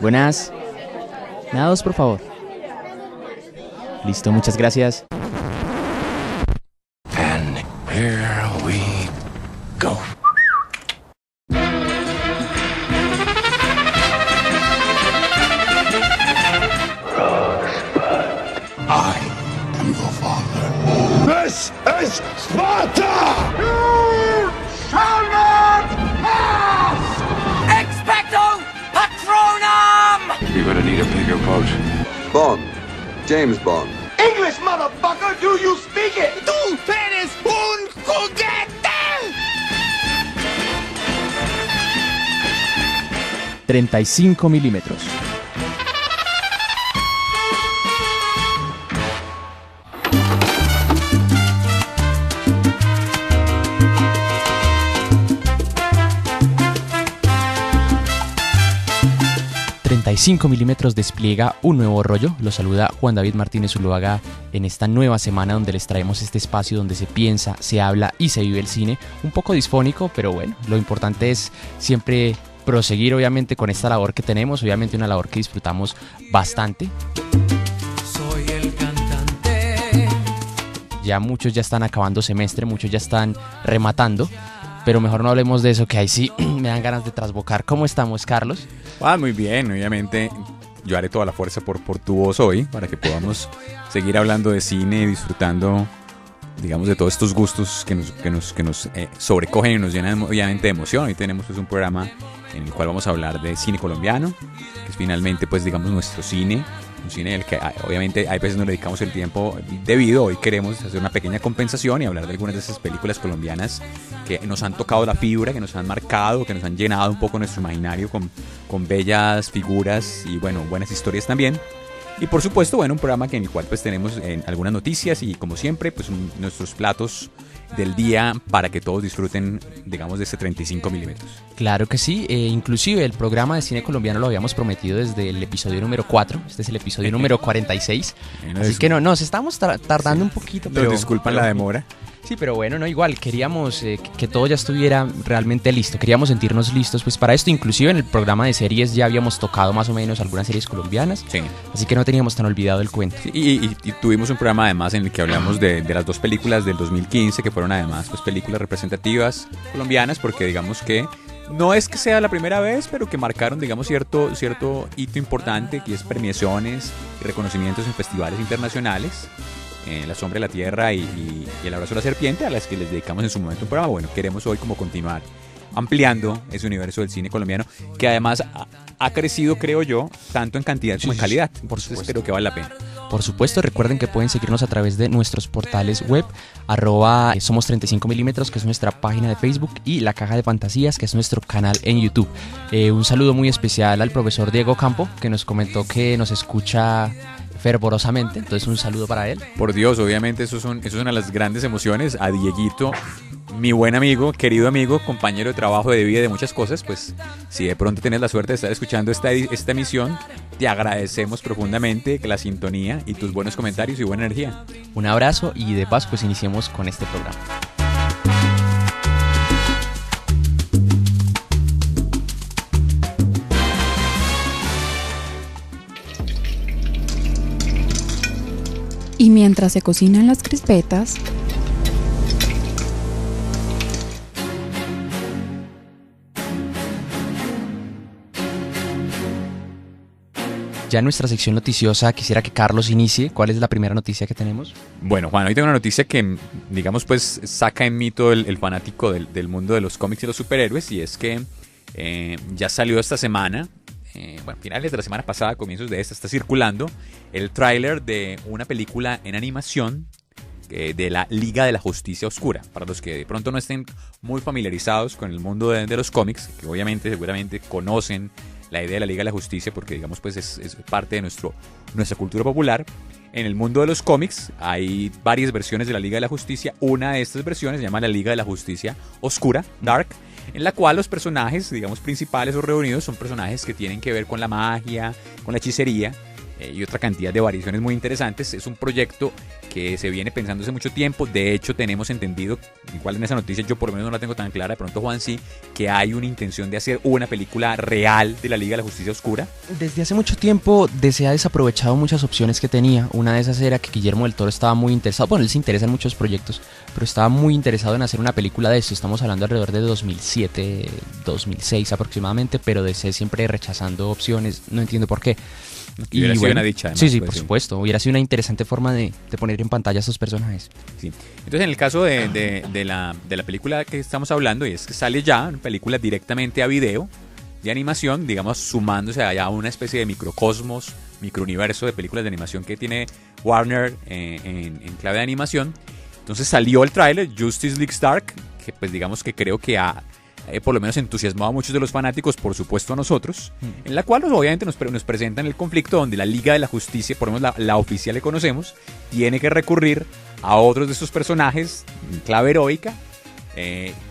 Buenas. Me da 2, por favor. Listo, muchas gracias. And here we go. I am your father. This is Sparta! You shall not pass! Expecto Patronum! You're gonna need a bigger boat. Bond. James Bond. English, motherfucker! Do you speak it? ¡Tú eres un juguete! 35 milímetros. Despliega un nuevo rollo. Los saluda Juan David Martínez Zuluaga en esta nueva semana donde les traemos este espacio donde se piensa, se habla y se vive el cine. Un poco disfónico, pero bueno, lo importante es siempre proseguir obviamente con esta labor que tenemos, obviamente una labor que disfrutamos bastante. Soy el cantante. Ya muchos ya están acabando semestre, muchos ya están rematando. Pero mejor no hablemos de eso, que ahí sí me dan ganas de trasbocar. ¿Cómo estamos, Carlos? Muy bien, obviamente yo haré toda la fuerza por tu voz hoy para que podamos seguir hablando de cine, disfrutando, digamos, de todos estos gustos que nos sobrecogen y nos llenan obviamente de emoción. Hoy tenemos pues un programa en el cual vamos a hablar de cine colombiano, que es finalmente pues digamos nuestro cine, un cine en el que obviamente hay veces no le dedicamos el tiempo debido. Hoy queremos hacer una pequeña compensación y hablar de algunas de esas películas colombianas que nos han tocado la fibra, que nos han marcado, que nos han llenado un poco nuestro imaginario con bellas figuras y bueno, buenas historias también. Y por supuesto, bueno, un programa en el cual pues tenemos algunas noticias y como siempre pues nuestros platos del día para que todos disfruten, digamos, de este 35 milímetros. Claro que sí, inclusive el programa de cine colombiano lo habíamos prometido desde el episodio número 4, este es el episodio número 46, así que nos estamos tardando un poquito, pero disculpan la demora. Sí, pero bueno, no, igual, queríamos que todo ya estuviera realmente listo, queríamos sentirnos listos pues para esto, inclusive en el programa de series ya habíamos tocado más o menos algunas series colombianas, sí. Así que no teníamos tan olvidado el cuento. Sí, y tuvimos un programa además en el que hablamos de las dos películas del 2015, que fueron además pues películas representativas colombianas, porque digamos que no es que sea la primera vez, pero que marcaron, digamos, cierto hito importante, que es premiaciones y reconocimientos en festivales internacionales. La sombra de la tierra y el abrazo de la serpiente, a las que les dedicamos en su momento un programa. Bueno, queremos hoy como continuar ampliando ese universo del cine colombiano, que además ha crecido, creo yo, tanto en cantidad como en calidad. Por supuesto, creo que vale la pena. Por supuesto, recuerden que pueden seguirnos a través de nuestros portales web, Somos 35 milímetros, que es nuestra página de Facebook, y La Caja de Fantasías, que es nuestro canal en YouTube. Un saludo muy especial al profesor Diego Campo, que nos comentó que nos escucha fervorosamente, entonces un saludo para él. Por Dios, obviamente eso es una de las grandes emociones. A Dieguito, mi buen amigo, querido amigo, compañero de trabajo, de vida, de muchas cosas, pues si de pronto tienes la suerte de estar escuchando esta emisión, te agradecemos profundamente la sintonía y tus buenos comentarios y buena energía. Un abrazo y de paso pues iniciemos con este programa. Y mientras se cocinan las crispetas, ya en nuestra sección noticiosa quisiera que Carlos inicie. ¿Cuál es la primera noticia que tenemos? Bueno, Juan, hoy tengo una noticia que, digamos, pues saca en mí todo el fanático del mundo de los cómics y los superhéroes, y es que ya salió esta semana, finales de la semana pasada, comienzos de esta, está circulando el tráiler de una película en animación de la Liga de la Justicia Oscura. Para los que de pronto no estén muy familiarizados con el mundo de los cómics, que obviamente seguramente conocen la idea de la Liga de la Justicia porque digamos pues es parte de nuestra cultura popular. En el mundo de los cómics hay varias versiones de la Liga de la Justicia. Una de estas versiones se llama la Liga de la Justicia Oscura, Dark, en la cual los personajes, digamos, principales o reunidos son personajes que tienen que ver con la magia, con la hechicería, y otra cantidad de variaciones muy interesantes. Es un proyecto que se viene pensando hace mucho tiempo. De hecho, tenemos entendido, igual en esa noticia yo por lo menos no la tengo tan clara, de pronto Juan sí, que hay una intención de hacer una película real de la Liga de la Justicia Oscura. Desde hace mucho tiempo se ha desaprovechado muchas opciones que tenía. Una de esas era que Guillermo del Toro estaba muy interesado, bueno, él se interesa en muchos proyectos, pero estaba muy interesado en hacer una película de esto. Estamos hablando alrededor de 2007, 2006 aproximadamente, pero DC siempre rechazando opciones, no entiendo por qué. Y hubiera sido una dicha, además. Sí, pues, por supuesto. Hubiera sido una interesante forma de poner en pantalla a estos personajes. Sí. Entonces, en el caso de la película que estamos hablando, y es que sale ya una película directamente a video de animación, digamos, sumándose allá a una especie de microcosmos, microuniverso de películas de animación que tiene Warner en clave de animación. Entonces salió el tráiler, Justice League Stark, que pues digamos que creo que ha por lo menos entusiasmado a muchos de los fanáticos, por supuesto a nosotros, en la cual pues, obviamente nos presentan el conflicto donde la Liga de la Justicia, por lo menos la oficial que conocemos, tiene que recurrir a otros de estos personajes en clave heroica,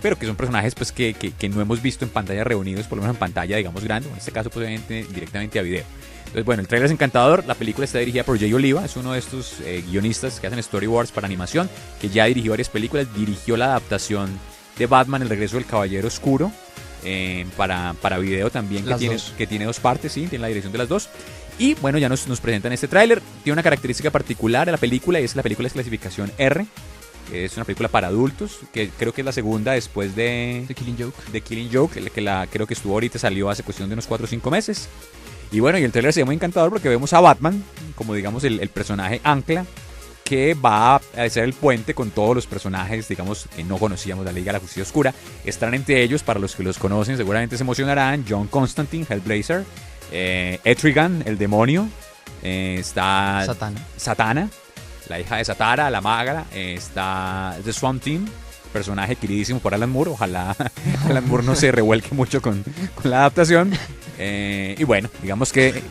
pero que son personajes pues que no hemos visto en pantalla reunidos, por lo menos en pantalla digamos grande, en este caso pues obviamente directamente a video. Entonces bueno, el trailer es encantador, la película está dirigida por Jay Oliva, es uno de estos guionistas que hacen storyboards para animación, que ya dirigió varias películas, dirigió la adaptación de Batman, El Regreso del Caballero Oscuro, para video también, que tiene dos partes, sí, tiene la dirección de las dos. Y bueno, ya nos presentan este tráiler. Tiene una característica particular de la película, y es que la película es clasificación R. Es una película para adultos, que creo que es la segunda después de Killing Joke. De Killing Joke, creo que estuvo ahorita, salió hace cuestión de unos 4 o 5 meses. Y bueno, y el tráiler se ve muy encantador porque vemos a Batman, como digamos el personaje ancla, que va a ser el puente con todos los personajes, digamos, que no conocíamos de la Liga de la Justicia Oscura. Estarán entre ellos, para los que los conocen, seguramente se emocionarán, John Constantine, Hellblazer, Etrigan, el demonio, está Satana, la hija de Satara, la magra, está The Swamp Thing, personaje queridísimo por Alan Moore. Ojalá Alan Moore no se revuelque mucho con la adaptación. Y bueno, digamos que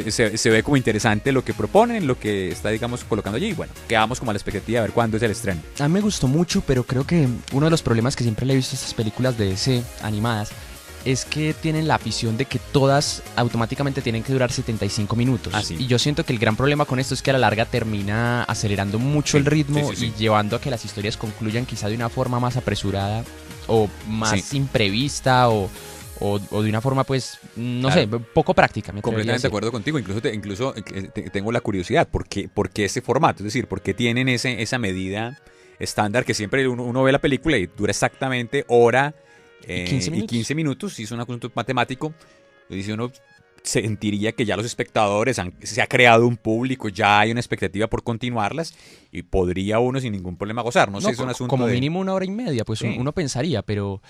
se ve como interesante lo que proponen, lo que está, digamos, colocando allí. Y bueno, quedamos como a la expectativa de ver cuándo es el estreno. A mí me gustó mucho, pero creo que uno de los problemas que siempre le he visto a estas películas de DC animadas es que tienen la afición de que todas automáticamente tienen que durar 75 minutos. Sí. Y yo siento que el gran problema con esto es que a la larga termina acelerando mucho el ritmo y llevando a que las historias concluyan quizá de una forma más apresurada o más imprevista o de una forma, pues, no sé, poco práctica. Completamente de acuerdo contigo. Incluso tengo la curiosidad. ¿Por qué ese formato? Es decir, ¿por qué tienen esa medida estándar que siempre uno ve la película y dura exactamente hora y 15 minutos? Si es un asunto matemático, dice uno, sentiría que ya los espectadores se ha creado un público, ya hay una expectativa por continuarlas y podría uno sin ningún problema gozar. No sé, es un asunto como mínimo 1 hora y media, pues uno pensaría, pero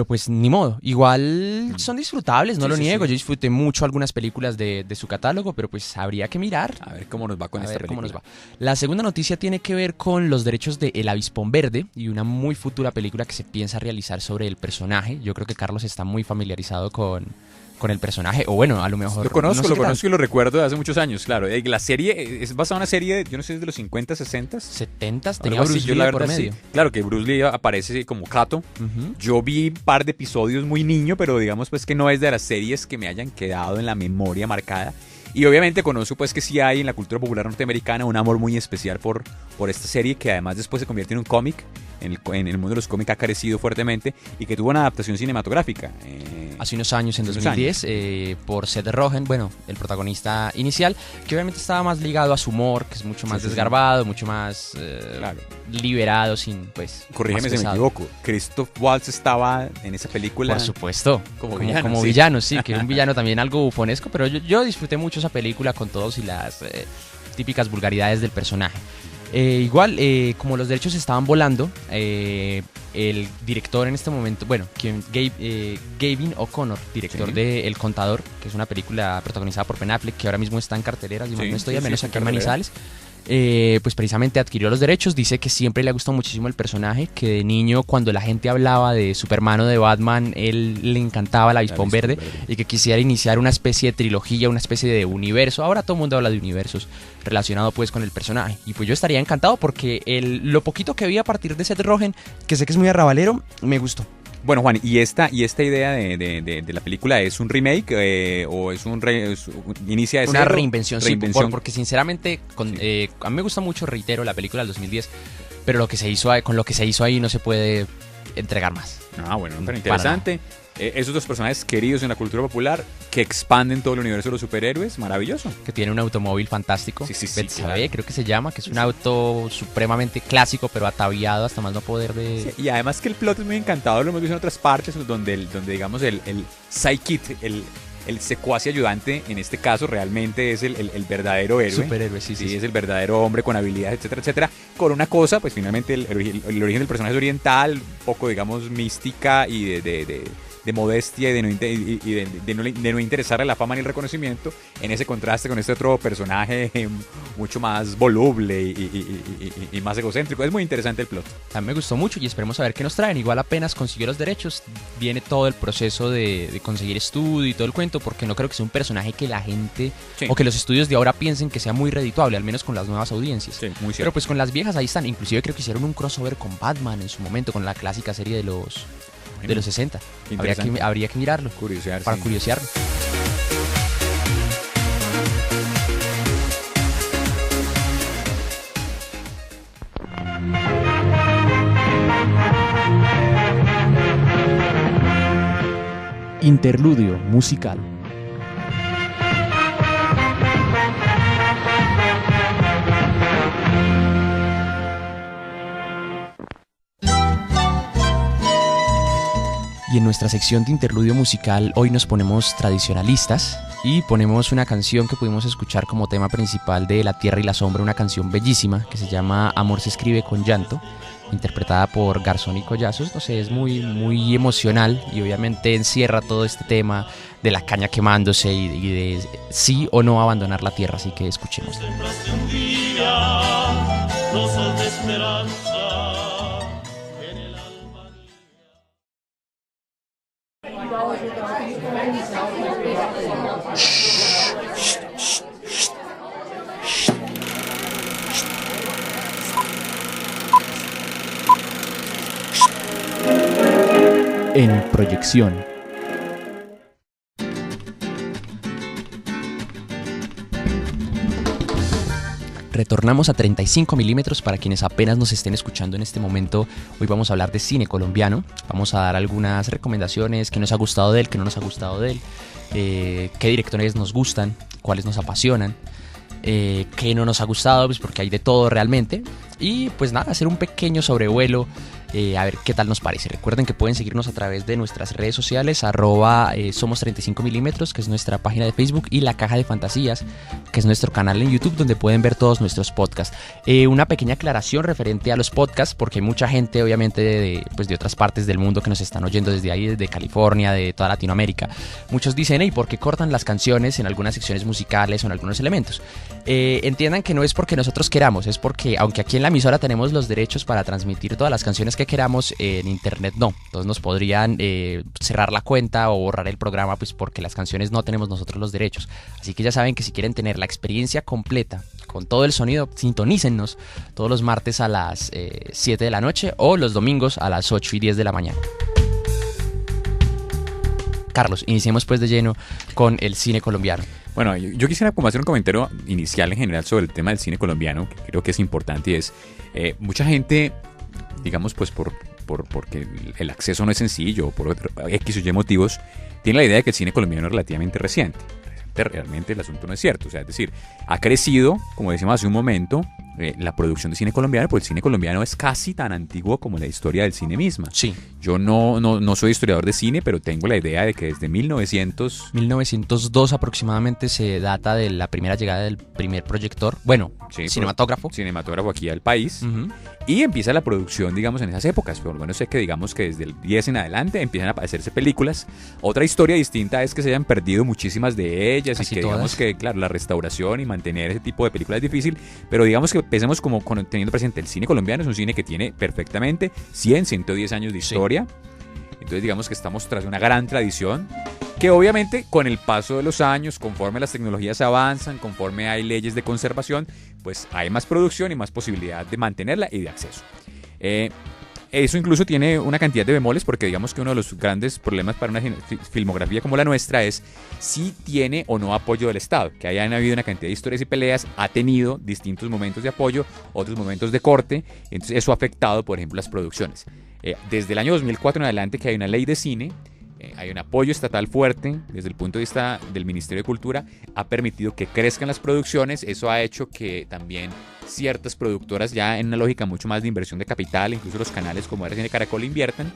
pues ni modo. Igual son disfrutables, no lo niego. Yo disfruté mucho algunas películas de su catálogo, pero pues habría que mirar. A ver cómo nos va con esta película. La segunda noticia tiene que ver con los derechos de El Avispón Verde y una muy futura película que se piensa realizar sobre el personaje. Yo creo que Carlos está muy familiarizado con el personaje, o bueno, a lo mejor... Lo conozco y lo recuerdo de hace muchos años, claro. La serie es basada en una serie, yo no sé, es de los 50, 60. 70, tenía Bruce Lee por medio. Sí. Claro que Bruce Lee aparece como Kato. Yo vi un par de episodios muy niño, pero digamos pues que no es de las series que me hayan quedado en la memoria marcada. Y obviamente conozco pues que sí hay en la cultura popular norteamericana un amor muy especial por esta serie, que además después se convierte en un cómic. En el mundo de los cómics ha crecido fuertemente y que tuvo una adaptación cinematográfica. Hace unos años, en 2010, por Seth Rogen, bueno, el protagonista inicial, que obviamente estaba más ligado a su humor, que es mucho más desgarbado, mucho más liberado, sin, pues... Corrígeme si me equivoco, Christoph Waltz estaba en esa película... Por supuesto, como villano, sí, que un villano también algo bufonesco, pero yo disfruté mucho esa película con todos y las típicas vulgaridades del personaje. Igual, como los derechos estaban volando, el director en este momento, bueno, Gavin O'Connor, director de El Contador, que es una película protagonizada por Ben Affleck, que ahora mismo está en carteleras, y no estoy, al menos aquí en Manizales, pues precisamente adquirió los derechos. Dice que siempre le ha gustado muchísimo el personaje, que de niño cuando la gente hablaba de Superman o de Batman, él le encantaba el Avispón Verde y que quisiera iniciar una especie de trilogía, una especie de universo. Ahora todo el mundo habla de universos relacionado pues con el personaje, y pues yo estaría encantado porque lo poquito que vi a partir de Seth Rogen, que sé que es muy arrabalero, me gustó. Bueno, Juan, ¿y esta idea de la película es un remake o es inicia de Una cero? reinvención, sí, porque sinceramente a mí me gusta mucho, reitero, la película del 2010, pero con lo que se hizo ahí no se puede entregar más. Ah, bueno, pero interesante. Esos dos personajes queridos en la cultura popular que expanden todo el universo de los superhéroes, maravilloso. Que tiene un automóvil fantástico, Sí, Betsabe, claro. creo que se llama, que es un auto supremamente clásico, pero ataviado hasta más no poder de... Sí, y además que el plot es muy encantador, lo hemos visto en otras partes, donde digamos, el sidekick, el secuaz y ayudante, en este caso, realmente es el verdadero héroe. Superhéroe, sí. Es el verdadero hombre con habilidades, etcétera, etcétera. Con una cosa, pues finalmente el origen del personaje es oriental, un poco, digamos, mística y de modestia y de no interesarle la fama ni el reconocimiento, en ese contraste con este otro personaje mucho más voluble y más egocéntrico. Es muy interesante el plot. También me gustó mucho y esperemos a ver qué nos traen. Igual apenas consiguió los derechos, viene todo el proceso de conseguir estudio y todo el cuento, porque no creo que sea un personaje que la gente o que los estudios de ahora piensen que sea muy redituable, al menos con las nuevas audiencias. Sí, muy cierto. Pero pues con las viejas ahí están. Inclusive creo que hicieron un crossover con Batman en su momento, con la clásica serie de los 60. Habría que mirarlo. Para curiosearlo. Interludio musical. Y en nuestra sección de interludio musical hoy nos ponemos tradicionalistas y ponemos una canción que pudimos escuchar como tema principal de La Tierra y la Sombra, una canción bellísima que se llama Amor se escribe con llanto, interpretada por Garzón y Collazos. No sé, es muy emocional y obviamente encierra todo este tema de la caña quemándose y de sí o no abandonar la tierra, así que escuchemos. En proyección. Retornamos a 35 milímetros para quienes apenas nos estén escuchando en este momento. Hoy vamos a hablar de cine colombiano. Vamos a dar algunas recomendaciones, qué nos ha gustado de él, qué no nos ha gustado de él, qué directores nos gustan, cuáles nos apasionan, qué no nos ha gustado, pues porque hay de todo realmente. Y pues nada, hacer un pequeño sobrevuelo, a ver qué tal nos parece. Recuerden que pueden seguirnos a través de nuestras redes sociales, Somos 35 milímetros, que es nuestra página de Facebook, y La Caja de Fantasías, que es nuestro canal en YouTube, donde pueden ver todos nuestros podcasts. Una pequeña aclaración referente a los podcasts, porque hay mucha gente, obviamente, de otras partes del mundo que nos están oyendo desde ahí, desde California, de toda Latinoamérica. Muchos dicen, ¿y por qué cortan las canciones en algunas secciones musicales o en algunos elementos? Entiendan que no es porque nosotros queramos, es porque, aunque aquí en la emisora tenemos los derechos para transmitir todas las canciones que queramos, en internet no. Entonces nos podrían cerrar la cuenta o borrar el programa, pues porque las canciones no tenemos nosotros los derechos. Así que ya saben que si quieren tener la experiencia completa con todo el sonido, sintonícennos todos los martes a las 7 de la noche o los domingos a las 8 y 10 de la mañana. Carlos, iniciemos pues de lleno con el cine colombiano. Bueno, yo quisiera como hacer un comentario inicial en general sobre el tema del cine colombiano, que creo que es importante, y es mucha gente, digamos, pues porque el acceso no es sencillo, o por X o Y motivos, tiene la idea de que el cine colombiano es relativamente reciente. Realmente el asunto no es cierto, o sea, es decir, ha crecido, como decíamos hace un momento, la producción de cine colombiano, pues el cine colombiano es casi tan antiguo como la historia del cine misma. Sí. Yo no soy historiador de cine, pero tengo la idea de que desde 1902 aproximadamente se data de la primera llegada del primer proyector, cinematógrafo aquí al país. Uh-huh. Y empieza la producción, digamos, en esas épocas. Por lo menos sé que, digamos, que desde el 10 en adelante empiezan a hacerse películas. Otra historia distinta es que se hayan perdido muchísimas de ellas. Casi y que todas. Digamos que, claro, la restauración y mantener ese tipo de películas es difícil. Pero digamos que empecemos como teniendo presente el cine colombiano. Es un cine que tiene perfectamente 110 años de historia. Entonces digamos que estamos tras una gran tradición que obviamente con el paso de los años, conforme las tecnologías avanzan, conforme hay leyes de conservación, pues hay más producción y más posibilidad de mantenerla y de acceso. eso incluso tiene una cantidad de bemoles, porque digamos que uno de los grandes problemas para una filmografía como la nuestra es si tiene o no apoyo del Estado, que hayan habido una cantidad de historias y peleas, ha tenido distintos momentos de apoyo, otros momentos de corte, entonces eso ha afectado, por ejemplo, las producciones. Desde el año 2004 en adelante que hay una ley de cine, hay un apoyo estatal fuerte desde el punto de vista del Ministerio de Cultura, ha permitido que crezcan las producciones, eso ha hecho que también ciertas productoras ya en una lógica mucho más de inversión de capital, incluso los canales como RCN Caracol inviertan,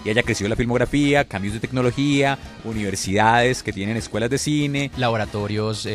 y haya crecido la filmografía, cambios de tecnología, universidades que tienen escuelas de cine, laboratorios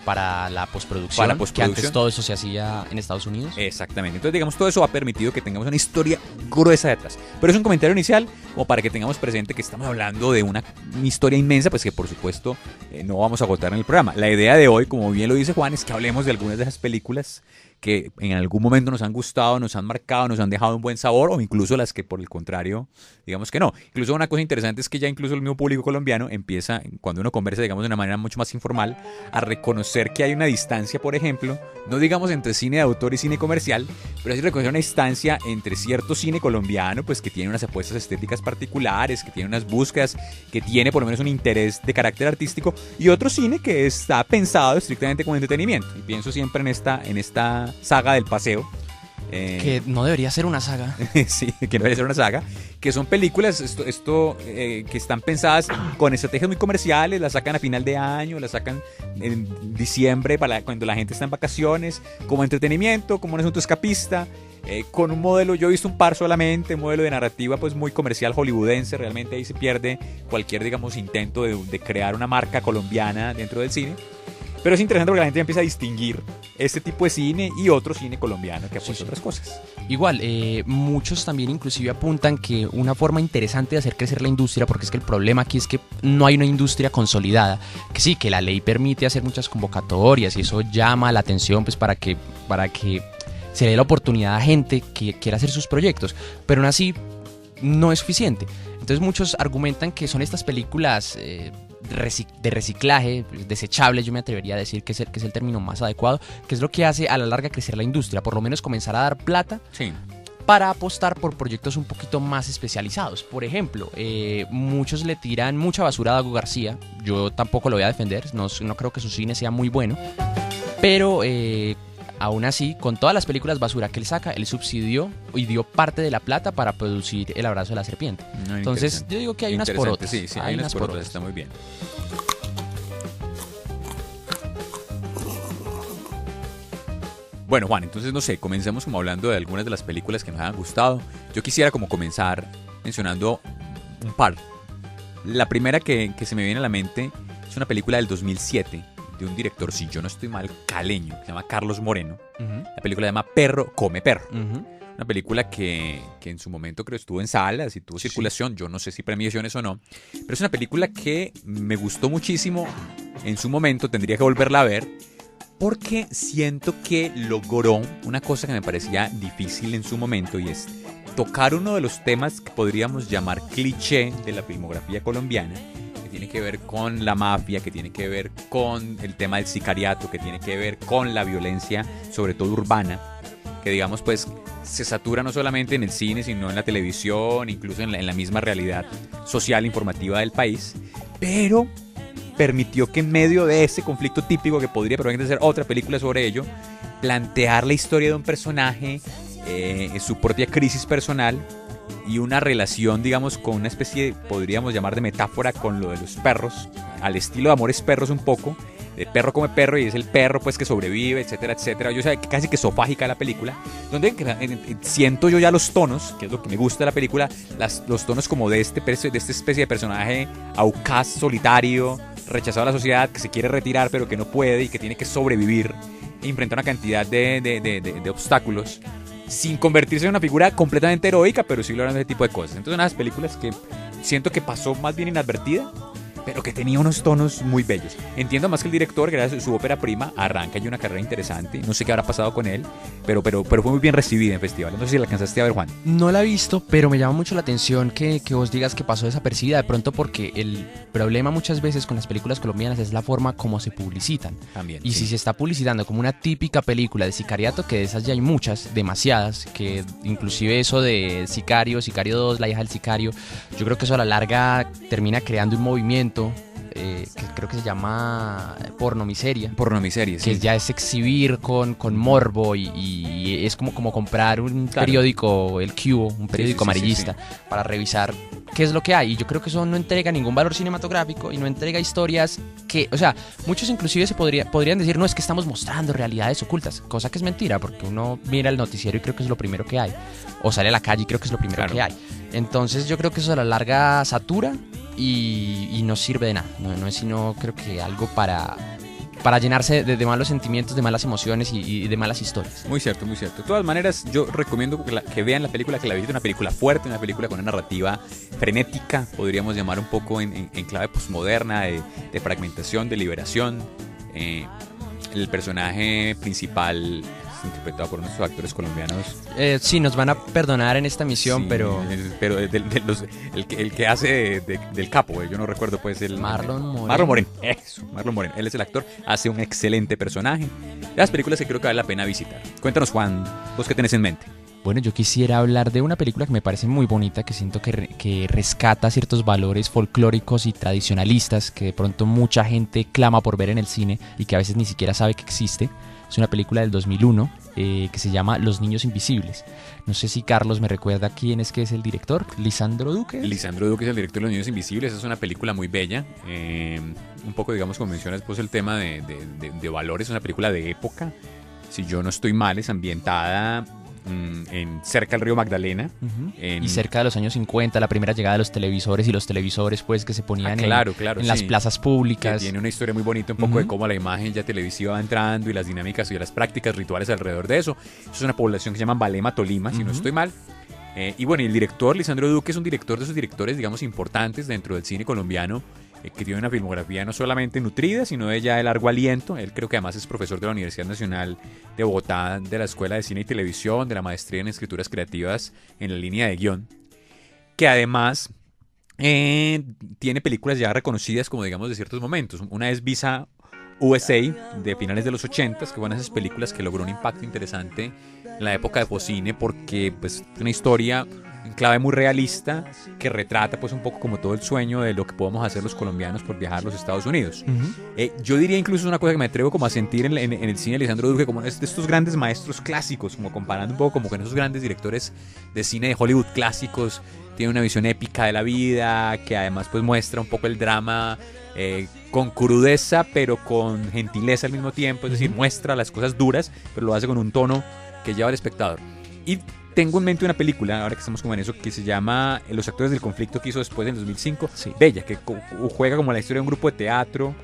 para la postproducción, que antes todo eso se hacía en Estados Unidos. Exactamente, entonces digamos todo eso ha permitido que tengamos una historia gruesa detrás, pero es un comentario inicial como para que tengamos presente que estamos hablando de una historia inmensa, pues que por supuesto no vamos a agotar en el programa. La idea de hoy, como bien lo dice Juan, es que hablemos de algunas de esas películas que en algún momento nos han gustado, nos han marcado, nos han dejado un buen sabor, o incluso las que por el contrario, digamos que no. Incluso una cosa interesante es que ya incluso el mismo público colombiano empieza, cuando uno conversa, digamos, de una manera mucho más informal, a reconocer que hay una distancia, por ejemplo, no digamos entre cine de autor y cine comercial, pero sí reconocer una distancia entre cierto cine colombiano, pues que tiene unas apuestas estéticas particulares, que tiene unas búsquedas, que tiene por lo menos un interés de carácter artístico, y otro cine que está pensado estrictamente como entretenimiento. Y pienso siempre en esta saga del paseo. Que no debería ser una saga. Sí, que no debería ser una saga. Que son películas que están pensadas con estrategias muy comerciales, las sacan a final de año, las sacan en diciembre cuando la gente está en vacaciones, como entretenimiento, como un asunto escapista, con un modelo, yo he visto un par solamente, un modelo de narrativa pues muy comercial hollywoodense, realmente ahí se pierde cualquier, digamos, intento de crear una marca colombiana dentro del cine. Pero es interesante porque la gente empieza a distinguir este tipo de cine y otro cine colombiano que apuesta otras cosas. Igual, muchos también inclusive apuntan que una forma interesante de hacer crecer la industria, porque es que el problema aquí es que no hay una industria consolidada, que sí, que la ley permite hacer muchas convocatorias y eso llama la atención pues para que se le dé la oportunidad a gente que quiera hacer sus proyectos, pero aún así no es suficiente. Entonces muchos argumentan que son estas películas de reciclaje, desechables, yo me atrevería a decir que es el término más adecuado, que es lo que hace a la larga crecer la industria, por lo menos comenzar a dar plata. Sí. Para apostar por proyectos un poquito más especializados. Por ejemplo, muchos le tiran mucha basura a Dago García. Yo tampoco lo voy a defender, no creo que su cine sea muy bueno, pero aún así, con todas las películas basura que él saca, él subsidió y dio parte de la plata para producir El abrazo de la serpiente. No, entonces, yo digo que hay unas por otras. Sí, hay unas por otras, está muy bien. Bueno, Juan, entonces no sé, comencemos como hablando de algunas de las películas que nos han gustado. Yo quisiera como comenzar mencionando un par. La primera que se me viene a la mente es una película del 2007 de un director, si yo no estoy mal, caleño, que se llama Carlos Moreno. La película se llama Perro come perro. Una película que en su momento creo estuvo en salas y tuvo circulación, yo no sé si premiaciones o no, pero es una película que me gustó muchísimo en su momento, tendría que volverla a ver, porque siento que logró una cosa que me parecía difícil en su momento, y es tocar uno de los temas que podríamos llamar cliché de la filmografía colombiana, que tiene que ver con la mafia, que tiene que ver con el tema del sicariato, que tiene que ver con la violencia, sobre todo urbana, que digamos pues se satura no solamente en el cine, sino en la televisión, incluso en la misma realidad social informativa del país, pero permitió que en medio de ese conflicto típico, que podría probablemente ser otra película sobre ello, plantear la historia de un personaje, su propia crisis personal y una relación, digamos, con una especie, podríamos llamar de metáfora con lo de los perros, al estilo de Amores Perros un poco, de perro come perro y es el perro pues que sobrevive, etcétera, etcétera. Yo sé, casi que sofágica la película, donde siento yo ya los tonos, que es lo que me gusta de la película, los tonos como de esta especie de personaje audaz, solitario, rechazado a la sociedad, que se quiere retirar pero que no puede y que tiene que sobrevivir e enfrentar una cantidad de obstáculos sin convertirse en una figura completamente heroica, pero sí logrando ese tipo de cosas. Entonces, una de las películas que siento que pasó más bien inadvertida, pero que tenía unos tonos muy bellos. Entiendo más que el director, gracias a su ópera prima, arranca ya una carrera interesante. No sé qué habrá pasado con él, pero fue muy bien recibida en festivales. No sé si la alcanzaste a ver, Juan. No la he visto, pero me llama mucho la atención que vos digas que pasó desapercibida, de pronto porque el problema muchas veces con las películas colombianas es la forma como se publicitan. También. Y sí. si se está publicitando como una típica película de sicariato, que de esas ya hay muchas, demasiadas, que inclusive eso de Sicario, Sicario 2, la hija del sicario, yo creo que eso a la larga termina creando un movimiento que creo que se llama pornomiseria. Pornomiseria, sí. Que ya es exhibir con morbo y es como comprar un periódico, el Cubo, un periódico amarillista, para revisar qué es lo que hay. Y yo creo que eso no entrega ningún valor cinematográfico y no entrega historias que, o sea, muchos inclusive podrían decir, no, es que estamos mostrando realidades ocultas, cosa que es mentira, porque uno mira el noticiero y creo que es lo primero que hay, o sale a la calle y creo que es lo primero que hay. Entonces yo creo que eso a la larga satura y no sirve de nada, no es sino creo que algo para llenarse de malos sentimientos, de malas emociones y de malas historias. Muy cierto, muy cierto. De todas maneras, yo recomiendo que vean la película, que la visiten. Una película fuerte, una película con una narrativa frenética, podríamos llamar un poco en clave postmoderna, de fragmentación, de liberación. El personaje principal es interpretado por nuestros actores colombianos. Sí, nos van a perdonar en esta misión, Sí, pero el que hace del capo, yo no recuerdo pues el... Marlon Moreno. Marlon Moreno, eso, Marlon Moreno. Él es el actor, hace un excelente personaje. Las películas que creo que vale la pena visitar. Cuéntanos, Juan, ¿vos qué tenés en mente? Bueno, yo quisiera hablar de una película que me parece muy bonita, que siento que rescata ciertos valores folclóricos y tradicionalistas que de pronto mucha gente clama por ver en el cine y que a veces ni siquiera sabe que existe. Es una película del 2001 que se llama Los Niños Invisibles. No sé si Carlos me recuerda quién es que es el director. ¿Lisandro Duque? Lisandro Duque es el director de Los Niños Invisibles. Es una película muy bella. Un poco, digamos, como mencionas, pues el tema de valores. Es una película de época. Si yo no estoy mal, es ambientada cerca del río Magdalena. Y cerca de los años 50, la primera llegada de los televisores y los televisores pues que se ponían en las plazas públicas. Que tiene una historia muy bonita un poco de cómo la imagen ya televisiva va entrando y las dinámicas y las prácticas rituales alrededor de eso. Es una población que se llama Balema, Tolima, si no estoy mal. Y bueno, el director, Lisandro Duque, es un director de esos directores, digamos, importantes dentro del cine colombiano, que tiene una filmografía no solamente nutrida, sino de ya de largo aliento. Él creo que además es profesor de la Universidad Nacional de Bogotá, de la Escuela de Cine y Televisión, de la maestría en Escrituras Creativas en la línea de guión, que además tiene películas ya reconocidas como, digamos, de ciertos momentos. Una es Visa USA, de finales de los 80s, que fueron esas películas que logró un impacto interesante en la época de Focine, porque pues es una historia en clave muy realista que retrata pues un poco como todo el sueño de lo que podemos hacer los colombianos por viajar a los Estados Unidos. Yo diría incluso una cosa que me atrevo como a sentir en el cine de Lisandro Duque, como de estos grandes maestros clásicos, como comparando un poco como con esos grandes directores de cine de Hollywood clásicos. Tiene una visión épica de la vida, que además pues muestra un poco el drama con crudeza pero con gentileza al mismo tiempo, es decir, muestra las cosas duras pero lo hace con un tono que lleva al espectador. Y tengo en mente una película, ahora que estamos como en eso, que se llama Los Actores del Conflicto, que hizo después en 2005, bella, que juega como la historia de un grupo de teatro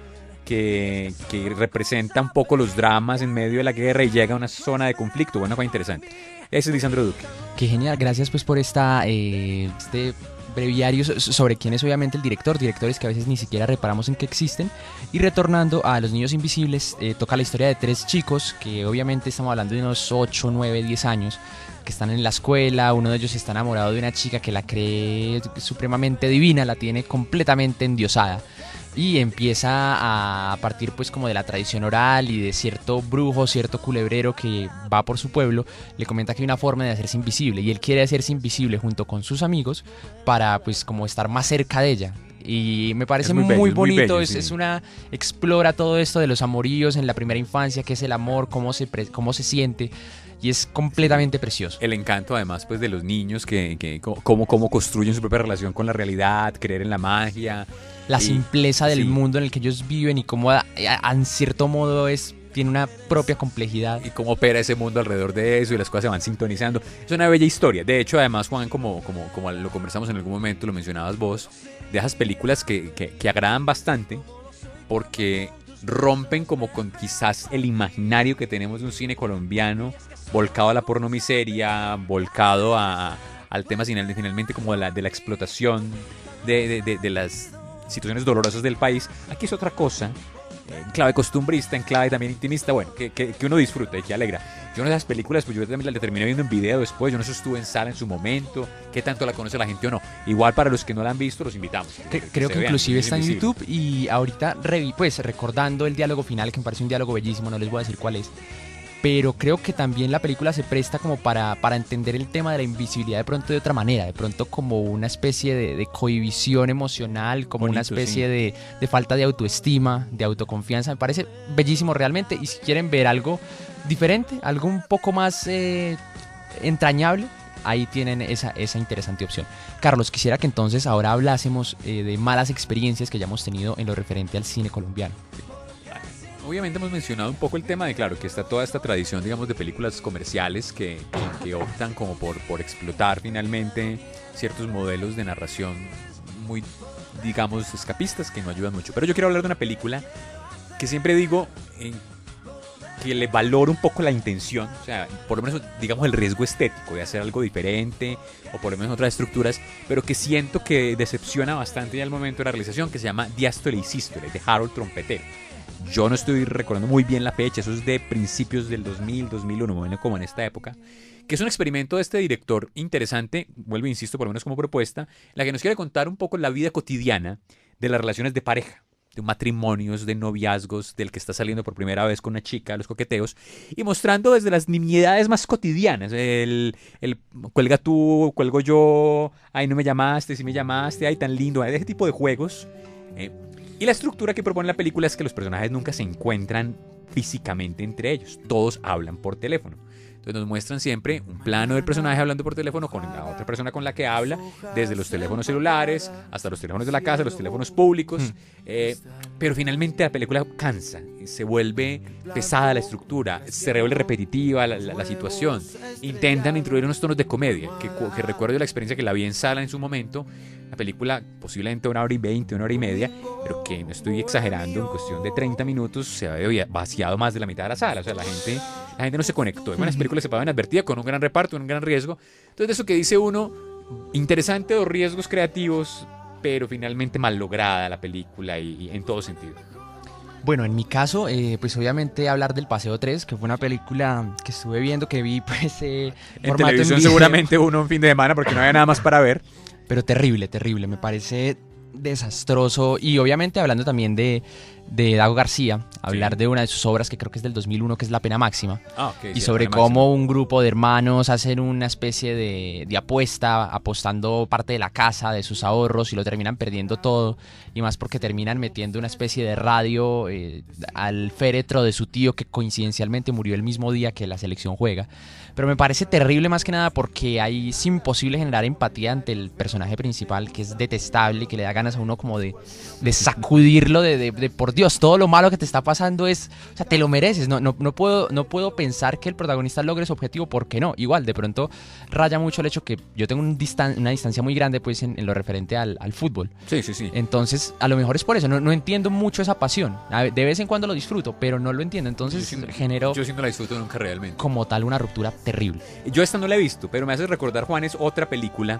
que representa un poco los dramas en medio de la guerra y llega a una zona de conflicto. Bueno, fue interesante. Ese es Lisandro Duque. Qué genial, gracias pues por este breviario sobre quién es obviamente el director, directores que a veces ni siquiera reparamos en que existen. Y retornando a Los Niños Invisibles, toca la historia de 3 chicos que obviamente estamos hablando de unos 8, 9, 10 años, que están en la escuela. Uno de ellos está enamorado de una chica que la cree supremamente divina, la tiene completamente endiosada. Y empieza a partir pues como de la tradición oral y de cierto brujo, cierto culebrero que va por su pueblo, le comenta que hay una forma de hacerse invisible y él quiere hacerse invisible junto con sus amigos para pues como estar más cerca de ella. Y me parece muy bonito, muy bello, explora todo esto de los amoríos en la primera infancia, qué es el amor, cómo se siente, y es completamente precioso. El encanto además pues de los niños, cómo construyen su propia relación con la realidad, creer en la magia. La simpleza del mundo en el que ellos viven y cómo en cierto modo tiene una propia complejidad. Y cómo opera ese mundo alrededor de eso y las cosas se van sintonizando. Es una bella historia. De hecho, además, Juan, como lo conversamos en algún momento, lo mencionabas vos, de esas películas que agradan bastante porque rompen como con quizás el imaginario que tenemos de un cine colombiano volcado a la pornomiseria, volcado al tema finalmente como de la explotación de las situaciones dolorosas del país. Aquí es otra cosa, en clave costumbrista, en clave también intimista, bueno, que uno disfruta y que alegra. Yo en esas películas, pues yo también las terminé viendo en video después, yo no sé si estuve en sala en su momento, qué tanto la conoce la gente o no. Igual para los que no la han visto, los invitamos. Creo que inclusive está en YouTube y ahorita, pues recordando el diálogo final, que me parece un diálogo bellísimo, no les voy a decir cuál es, pero creo que también la película se presta como para entender el tema de la invisibilidad de pronto de otra manera, de pronto como una especie de cohibición emocional, como Bonito, una especie sí. de falta de autoestima, de autoconfianza. Me parece bellísimo realmente, y si quieren ver algo diferente, algo un poco más entrañable, ahí tienen esa interesante opción. Carlos, quisiera que entonces ahora hablásemos de malas experiencias que ya hemos tenido en lo referente al cine colombiano. Obviamente hemos mencionado un poco el tema de, claro, que está toda esta tradición, digamos, de películas comerciales que optan como por explotar finalmente ciertos modelos de narración muy, digamos, escapistas, que no ayudan mucho. Pero yo quiero hablar de una película que siempre digo que le valoro un poco la intención, o sea, por lo menos, digamos, el riesgo estético de hacer algo diferente, o por lo menos otras estructuras, pero que siento que decepciona bastante ya al momento de la realización, que se llama Diástole y Sístole, de Harold Trompetero. Yo no estoy recordando muy bien la fecha, eso es de principios del 2000, 2001, bueno, como en esta época, que es un experimento de este director interesante, vuelvo e insisto, por lo menos como propuesta, en la que nos quiere contar un poco la vida cotidiana de las relaciones de pareja, de matrimonios, de noviazgos, del que está saliendo por primera vez con una chica, los coqueteos, y mostrando desde las nimiedades más cotidianas, el cuelga tú, cuelgo yo, ay, no me llamaste, sí me llamaste, ay, tan lindo, ese tipo de juegos. Y la estructura que propone la película es que los personajes nunca se encuentran físicamente entre ellos, todos hablan por teléfono. Entonces nos muestran siempre un plano del personaje hablando por teléfono con la otra persona con la que habla, desde los teléfonos celulares hasta los teléfonos de la casa, los teléfonos públicos. Pero finalmente la película cansa, se vuelve pesada la estructura, se vuelve repetitiva la situación. Intentan introducir unos tonos de comedia, que recuerdo la experiencia que la vi en sala en su momento. La película posiblemente 1 hora y 20, 1 hora y media, pero que no estoy exagerando, en cuestión de 30 minutos se había vaciado más de la mitad de la sala. O sea, la gente no se conectó. Buenas películas se pagan advertidas con un gran reparto, un gran riesgo. Entonces, de eso que dice uno, interesante los riesgos creativos, pero finalmente mal lograda la película y en todo sentido. Bueno, en mi caso, pues obviamente hablar del Paseo 3, que fue una película que estuve viendo, que vi pues en formato televisión video. seguramente uno un fin de semana porque no había nada más para ver. Pero terrible, terrible, me parece desastroso. Y obviamente hablando también de Dago García, hablar de una de sus obras que creo que es del 2001, que es La Pena Máxima, Okay, y sí, sobre La Pena cómo Máxima. un grupo de hermanos hacen una especie de apuesta, apostando parte de la casa, de sus ahorros, y lo terminan perdiendo todo, y más porque terminan metiendo una especie de radio al féretro de su tío, que coincidencialmente murió el mismo día que la selección juega. Pero me parece terrible más que nada porque ahí es imposible generar empatía ante el personaje principal, que es detestable y que le da ganas a uno como de sacudirlo, de por Dios, todo lo malo que te está pasando es, o sea, te lo mereces. No puedo pensar que el protagonista logre su objetivo, porque no. Igual, de pronto raya mucho el hecho que yo tengo una distancia muy grande pues en lo referente al fútbol. Sí. Entonces, a lo mejor es por eso, no entiendo mucho esa pasión. De vez en cuando lo disfruto, pero no lo entiendo. Entonces genero Yo sí no la disfruto nunca realmente. como tal una ruptura terrible. Yo esta no la he visto, pero me hace recordar, Juanes, otra película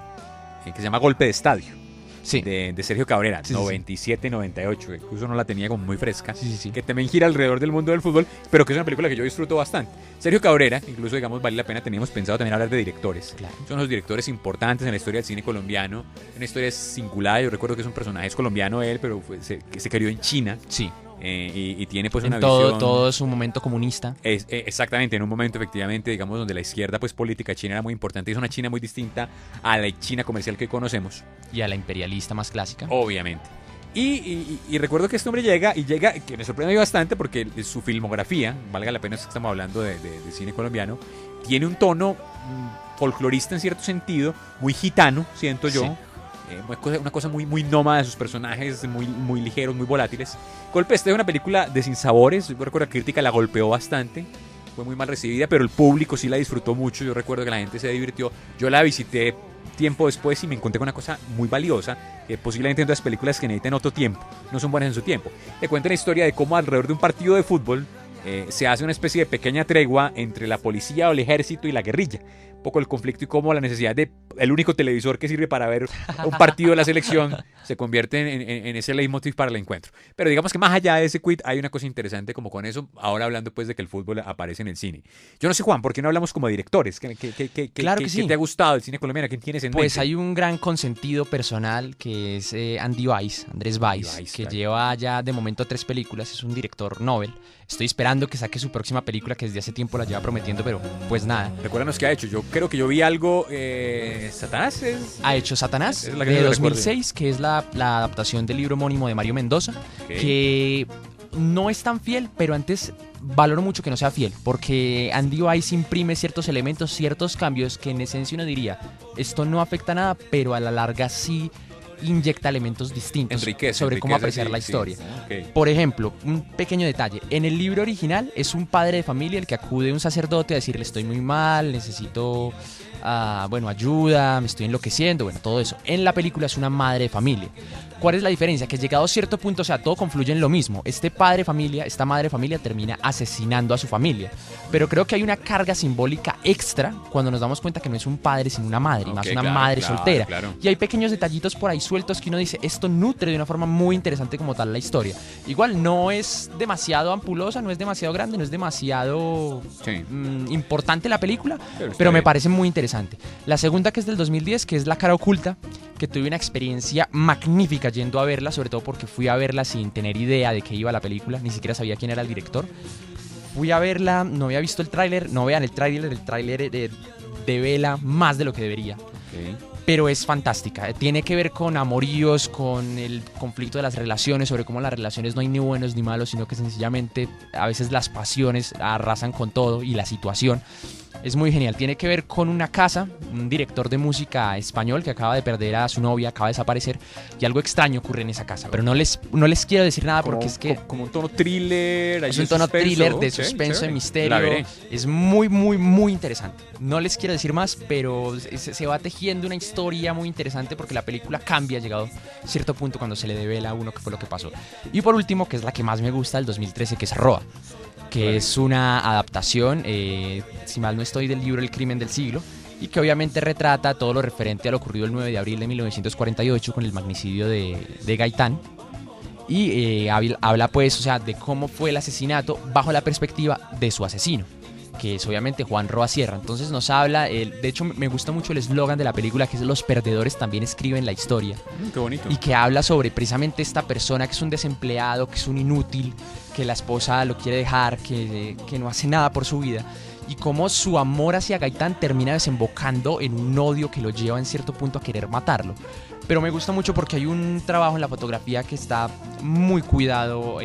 que se llama Golpe de Estadio. Sí. De Sergio Cabrera, Sí. 97, 98, incluso no la tenía como muy fresca, Sí. que también gira alrededor del mundo del fútbol, pero que es una película que yo disfruto bastante. Sergio Cabrera, incluso digamos vale la pena, teníamos pensado también hablar de directores. Claro. Son los directores importantes en la historia del cine colombiano, una historia singular. Yo recuerdo que es un personaje, es colombiano él, pero que se crió en China. Sí. Y tiene pues En una todo, visión... todo su momento comunista. Exactamente, en un momento efectivamente, digamos, donde la izquierda pues política china era muy importante. Es una China muy distinta a la China comercial que conocemos, Y a la imperialista más clásica. obviamente. Y recuerdo que este hombre llega, que me sorprende bastante porque su filmografía, valga la pena, es que estamos hablando de cine colombiano, tiene un tono folclorista en cierto sentido, muy gitano, siento yo. Sí. Una cosa muy, muy nómada de sus personajes, muy, muy ligeros, muy volátiles. Golpe Este es una película de sinsabores. Yo recuerdo que la crítica la golpeó bastante, fue muy mal recibida, pero el público sí la disfrutó mucho. Yo recuerdo que la gente se divirtió. Yo la visité tiempo después y me encontré con una cosa muy valiosa, que posiblemente en otras películas que necesitan otro tiempo, no son buenas en su tiempo. Le cuento la historia de cómo alrededor de un partido de fútbol se hace una especie de pequeña tregua entre la policía o el ejército y la guerrilla, poco el conflicto y cómo la necesidad de el único televisor que sirve para ver un partido de la selección se convierte en ese leitmotiv para el encuentro. Pero digamos que más allá de ese quid hay una cosa interesante como con eso, ahora hablando pues de que el fútbol aparece en el cine. Yo no sé, Juan, ¿por qué no hablamos como directores? Claro que sí. ¿Qué te ha gustado el cine colombiano? ¿Quién tienes en mente? Pues hay un gran consentido personal que es Andrés Weisz, que claro. lleva ya de momento 3 películas, es un director Nobel. Estoy esperando que saque su próxima película, que desde hace tiempo la lleva prometiendo, pero pues nada. Recuérdanos qué ha hecho. Yo creo que yo vi algo. ¿Satanás? Ha hecho Satanás, Es la que de no 2006, que es la adaptación del libro homónimo de Mario Mendoza, que no es tan fiel, pero antes valoro mucho que no sea fiel, porque Andy Weisz imprime ciertos elementos, ciertos cambios que en esencia uno diría, esto no afecta nada, pero a la larga sí inyecta elementos distintos sobre cómo apreciar la historia. Sí. Okay. Por ejemplo, un pequeño detalle. En el libro original es un padre de familia el que acude a un sacerdote a decirle estoy muy mal, necesito ayuda, me estoy enloqueciendo, todo eso. En la película es una madre de familia. ¿Cuál es la diferencia? Que llegado a cierto punto, o sea, todo confluye en lo mismo. Esta madre de familia termina asesinando a su familia. Pero creo que hay una carga simbólica extra cuando nos damos cuenta que no es un padre, sino una madre, y más una madre soltera. Claro. Y hay pequeños detallitos por ahí sueltos que uno dice, esto nutre de una forma muy interesante como tal la historia. Igual no es demasiado ampulosa, no es demasiado grande, no es demasiado importante la película, pero me parece muy interesante. La segunda, que es del 2010, que es La cara oculta, que tuve una experiencia magnífica yendo a verla, sobre todo porque fui a verla sin tener idea de qué iba la película, ni siquiera sabía quién era el director. Fui a verla, no había visto el tráiler, no vean el tráiler devela más de lo que debería. Okay. Pero es fantástica, tiene que ver con amoríos, con el conflicto de las relaciones, sobre cómo las relaciones no hay ni buenos ni malos, sino que sencillamente a veces las pasiones arrasan con todo y la situación. Es muy genial, tiene que ver con una casa, un director de música español que acaba de perder a su novia, acaba de desaparecer, y algo extraño ocurre en esa casa, pero no les quiero decir nada porque es que... Como un tono thriller, es un tono thriller de suspenso, de misterio, es muy, muy, muy interesante. No les quiero decir más, pero se va tejiendo una historia muy interesante porque la película cambia llegado a cierto punto cuando se le devela a uno qué fue lo que pasó. Y por último, que es la que más me gusta, del 2013, que es Roa, que es una adaptación, si mal no estoy, del libro El crimen del siglo, y que obviamente retrata todo lo referente a lo ocurrido el 9 de abril de 1948 con el magnicidio de Gaitán, y habla pues, o sea, de cómo fue el asesinato bajo la perspectiva de su asesino, que es obviamente Juan Roa Sierra. Entonces nos habla, de hecho me gusta mucho el eslogan de la película, que es los perdedores también escriben la historia. Qué bonito. Y que habla sobre precisamente esta persona que es un desempleado, que es un inútil, que la esposa lo quiere dejar, que no hace nada por su vida, y cómo su amor hacia Gaitán termina desembocando en un odio que lo lleva en cierto punto a querer matarlo. Pero me gusta mucho porque hay un trabajo en la fotografía que está muy cuidado,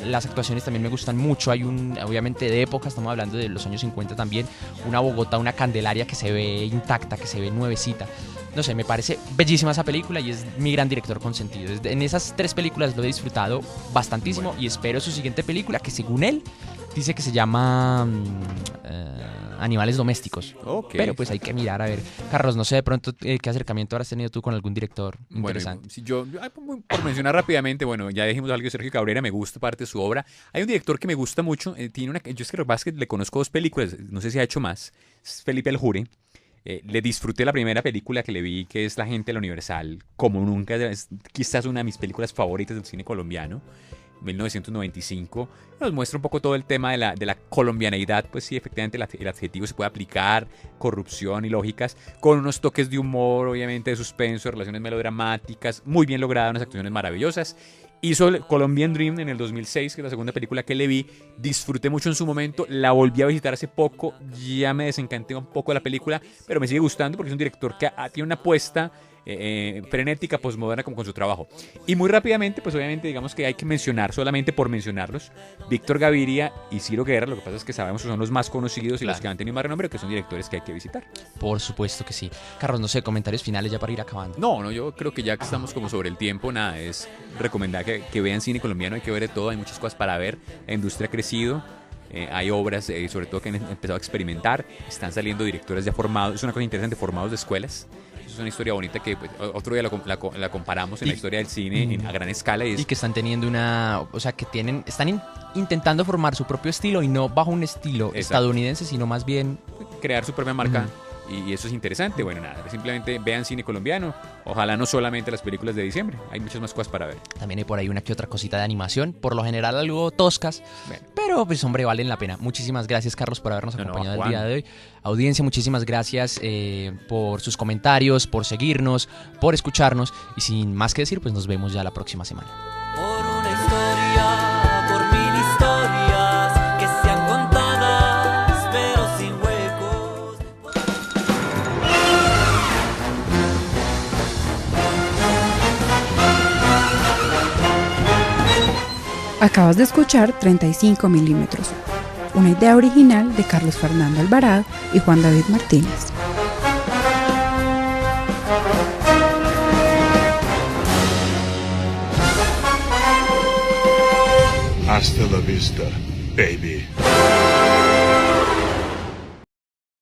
las actuaciones también me gustan mucho, hay obviamente de época, estamos hablando de los años 50 también, una Bogotá, una Candelaria que se ve intacta, que se ve nuevecita. No sé, me parece bellísima esa película y es mi gran director consentido. En esas 3 películas lo he disfrutado bastantísimo y espero su siguiente película, que según él dice que se llama Animales Domésticos. Okay. Pero pues hay que mirar, a ver. Carlos, no sé de pronto qué acercamiento habrás tenido tú con algún director interesante. Bueno, si yo por mencionar rápidamente, ya dijimos algo de Sergio Cabrera, me gusta parte de su obra. Hay un director que me gusta mucho, yo es que Vázquez le conozco 2 películas, no sé si ha hecho más, es Felipe El Jure. Le disfruté la primera película que le vi, que es La gente de la Universal, como nunca, es quizás una de mis películas favoritas del cine colombiano. 1995, nos muestra un poco todo el tema de la colombianeidad, pues sí, efectivamente el adjetivo se puede aplicar, corrupción y lógicas, con unos toques de humor, obviamente de suspenso, relaciones melodramáticas, muy bien logradas, unas actuaciones maravillosas. Hizo Colombian Dream en el 2006, que es la segunda película que le vi, disfruté mucho en su momento, la volví a visitar hace poco, ya me desencanté un poco de la película, pero me sigue gustando porque es un director que tiene una apuesta frenética, posmoderna como con su trabajo. Y muy rápidamente, pues obviamente digamos que hay que mencionar, solamente por mencionarlos, Víctor Gaviria y Ciro Guerra. Lo que pasa es que sabemos que son los más conocidos y los que han tenido más renombre, que son directores que hay que visitar. Por supuesto que sí. Carlos, no sé, comentarios finales ya para ir acabando. No, yo creo que ya que estamos como sobre el tiempo, nada, es recomendar que vean cine colombiano, hay que ver de todo, hay muchas cosas para ver, la industria ha crecido. Hay obras, sobre todo que han empezado a experimentar, están saliendo directores ya formados, es una cosa interesante, formados de escuelas. Es una historia bonita que pues, otro día la comparamos en la historia del cine a gran escala. Y que están teniendo están intentando formar su propio estilo y no bajo un estilo estadounidense, sino más bien crear su propia marca y eso es interesante. Bueno, nada, simplemente vean cine colombiano. Ojalá no solamente las películas de diciembre, hay muchas más cosas para ver. También hay por ahí una que otra cosita de animación, por lo general algo toscas, Bueno. pero pues hombre, valen la pena. Muchísimas gracias, Carlos, por habernos acompañado el día de hoy. Audiencia, muchísimas gracias por sus comentarios, por seguirnos, por escucharnos, y sin más que decir, pues nos vemos ya la próxima semana. Por una historia, por mil historias que sean contadas, pero sin huecos. Acabas de escuchar 35 milímetros, una idea original de Carlos Fernando Alvarado y Juan David Martínez. Hasta la vista, baby.